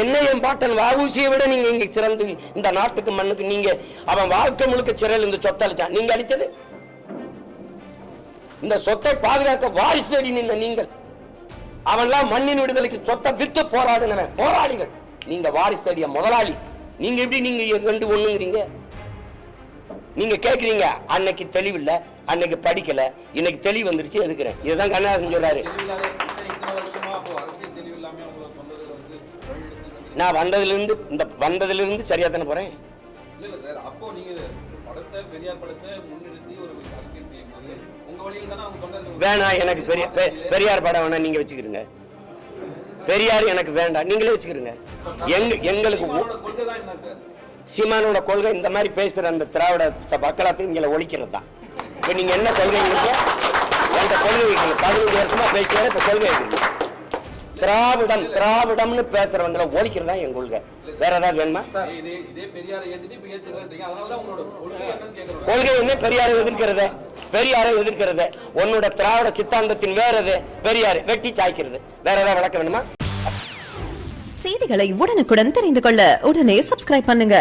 என்ன என் பாட்டன் வஉசியை விட நீங்க இங்க சிறந்து இந்த நாட்டுக்கு மண்ணுக்கு நீங்க அவன் வாழ்க்கை முழுக்க சிறையில் இந்த சொத்தை அளிச்சான். நீங்க அளிச்சது இந்த சொத்தை பாதுகாக்க வாரிசு தேடி நின்ற நீங்கள். அவன்லாம் மண்ணின் விடுதலைக்கு சொத்தை வித்து போராடுனவன் போராளிகள். நீங்க வாரிசு தேடிய முதலாளி. நீங்க எப்படி நீங்க ரெண்டு ஒண்ணுங்கிறீங்க? நீங்க கேக்குறீங்க அன்னைக்கு தெளிவில்லை, அன்னைக்கு படிக்கல, இன்னைக்கு தெளிவு வந்துருச்சு எதுக்குறேன். இதுதான் கண்ணதாசன் சொல்றாரு. நான் வந்ததிலிருந்து சரியா தானே போறேன். வேணாம் எனக்கு பெரியார் படம் வேணா, நீங்க வச்சுக்கிறீங்க. பெரியார் எனக்கு வேண்டாம், நீங்களே வச்சுக்கிறீங்க. எங்களுக்கு சீமானோட கொள்கை இந்த மாதிரி பேசுற அந்த திராவிட மக்களாத்தையும் இங்கே ஒழிக்கிறது தான். இப்ப நீங்க என்ன கொள்கை என்ற கொள்கை வைக்கீங்க? 15 வருஷமா பேசுற இப்ப கொள்கை வைக்கிறீங்க. திராவிடம்னு பேசுறவங்களை ஒழிக்கிறது தான் என் கொள்கை. வேற ஏதாவது வேணுமா? கொள்கை என்ன? பெரியாரை எதிர்க்கிறது. உன்னோட திராவிட சித்தாந்தத்தின் வேறது பெரியார் வெட்டி சாய்க்கிறது. வேற ஏதாவது விளக்க வேணுமா? செய்திகளை உடனுக்குடன் தெரிந்து கொள்ள உடனே சப்ஸ்கிரைப் பண்ணுங்க.